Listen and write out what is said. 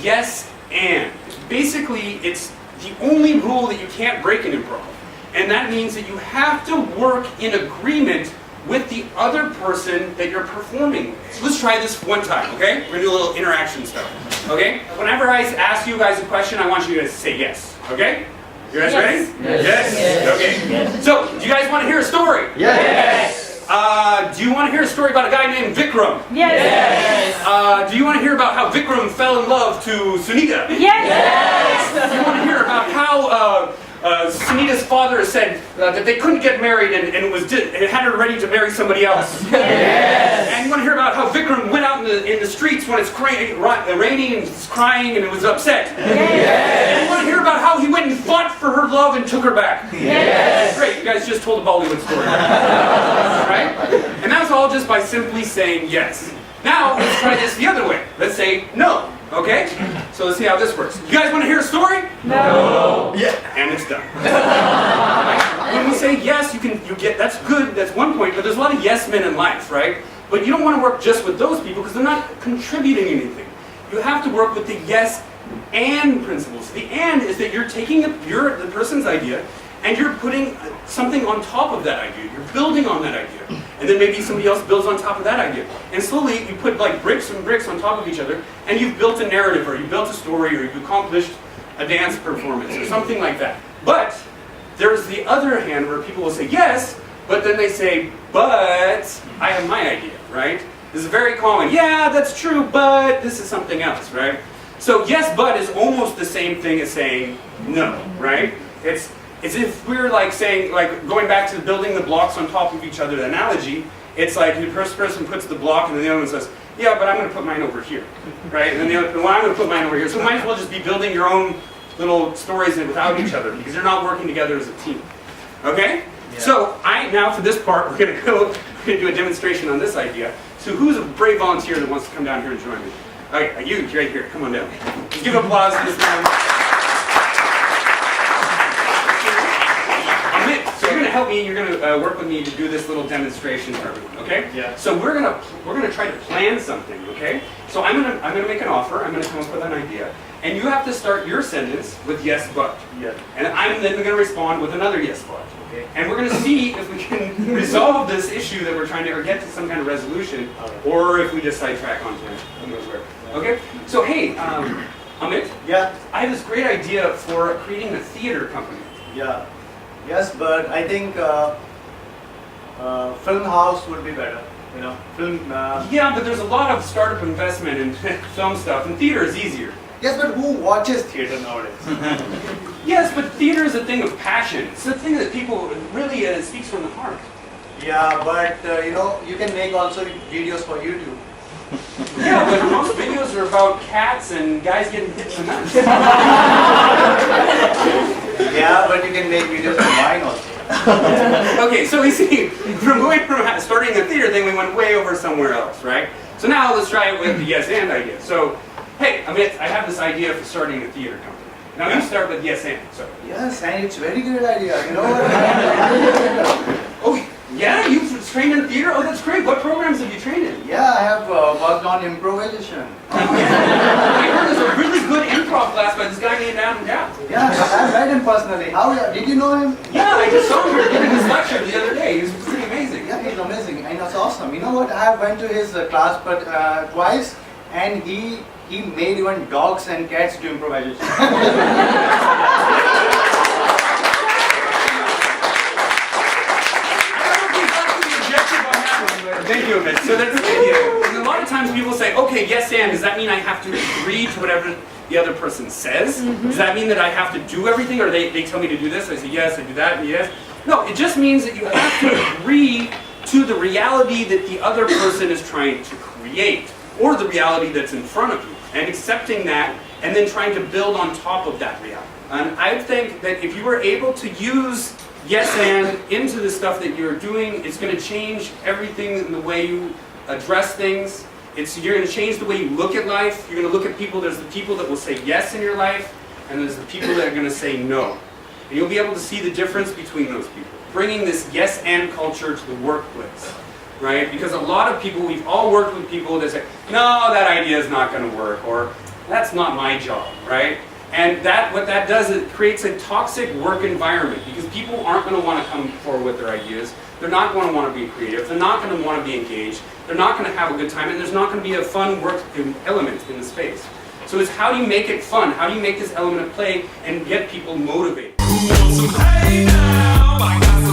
yes and. Basically, it's the only rule that you can't break in improv. And that means that you have to work in agreement with the other person that you're performing with. So let's try this one time, okay? We're gonna do a little interaction stuff, okay? Whenever I ask you guys a question, I want you guys to say yes, okay? You guys ready? Yes. Yes? Okay. Yes. So, do you guys want to hear a story? Yes. Do you want to hear a story about a guy named Vikram? Yes. Do you want to hear about how Vikram fell in love to Sunita? Yes. Do you want to hear about how Sunita's father said that they couldn't get married and it had her ready to marry somebody else? Yes. And you want to hear about how Vikram went out in the streets when it's raining and it's crying and it was upset? Yes. And you want to hear about how he went and fought for her love and took her back? Yes. Great, you guys just told a Bollywood story. Right? And that's all just by simply saying yes. Now, let's try this the other way. Let's say no. Okay? So let's see how this works. You guys want to hear a story? No. Yeah. And it's done. Right? When we say yes, you get, that's good, that's one point, but there's a lot of yes men in life, right? But you don't want to work just with those people because they're not contributing anything. You have to work with the yes and principles. The and is that you're taking the person's idea and you're putting something on top of that idea. You're building on that idea. And then maybe somebody else builds on top of that idea. And slowly you put like bricks and bricks on top of each other and you've built a narrative or you've built a story or you've accomplished a dance performance or something like that. But there's the other hand where people will say yes, but then they say, but I have my idea, right? This is very common. Yeah, that's true, but this is something else, right? So yes, but is almost the same thing as saying no, right? It's as if we're like saying, like going back to building the blocks on top of each other, the analogy, it's like the first person puts the block and then the other one says, yeah, but I'm going to put mine over here, right? And then the other, well, I'm going to put mine over here. So you might as well just be building your own little stories without each other because you're not working together as a team, okay? Yeah. So now for this part, we're going to do a demonstration on this idea. So who's a brave volunteer that wants to come down here and join me? Okay, you right here, come on down. Just give applause to this man. So you're going to help me. You're going to work with me to do this little demonstration for everyone. Okay? Yeah. So we're going to try to plan something. Okay? So I'm going to make an offer. I'm going to come up with an idea, and you have to start your sentence with yes but. Yeah. And I'm then going to respond with another yes but. Okay. And we're going to see if we can resolve this issue that we're trying to, or get to some kind of resolution, or if we just sidetrack onto who knows where. Okay? So hey, Amit. Yeah. I have this great idea for creating a theater company. Yeah. Yes, but I think film house would be better. You know, film. Yeah, but there's a lot of startup investment in film stuff, and theater is easier. Yes, but who watches theater nowadays? Yes, but theater is a thing of passion. It's a thing that people really speaks from the heart. Yeah, but you know, you can make also videos for YouTube. Yeah, but most videos are about cats and guys getting hit in the nuts. Yeah, but you can make videos for mine also. Okay, so we see, from starting a theater thing, we went way over somewhere else, right? So now let's try it with the yes and idea. So, hey, Amit, I have this idea for starting a theater company. Now you start with yes and. So. Yes, and it's very good idea. You know what? Oh, yeah, you've trained in theater? Oh, that's great. What programs have you trained in? Yeah, I have worked on improvisation. I heard there's a really good improv class by this guy named Adam Dow. Yeah, I've met him personally. How did you know him? Yeah, I just saw him giving his lecture the other day. He was pretty amazing. Yeah, he's amazing and it's awesome. You know what? I went to his class but twice, and he made even dogs and cats do improvisation. Thank you, Amit. So that's the idea. And a lot of times people say, okay, yes and, does that mean I have to agree to whatever the other person says? Does that mean that I have to do everything, or they tell me to do this, I say yes, I do that, and yes? No, it just means that you have to agree to the reality that the other person is trying to create, or the reality that's in front of you, and accepting that, and then trying to build on top of that reality. And I think that if you were able to use yes and into the stuff that you're doing, it's going to change everything in the way you address things. You're going to change the way you look at life. You're going to look at people. There's the people that will say yes in your life, and there's the people that are going to say no. And you'll be able to see the difference between those people. Bringing this yes and culture to the workplace, right? Because a lot of people, we've all worked with people that say, no, that idea is not going to work, or That's not my job, right? And what that does is it creates a toxic work environment because people aren't going to want to come forward with their ideas. They're not going to want to be creative. They're not going to want to be engaged. They're not going to have a good time, and there's not going to be a fun work element in the space. So it's how do you make it fun? How do you make this element of play and get people motivated? Hey now, I got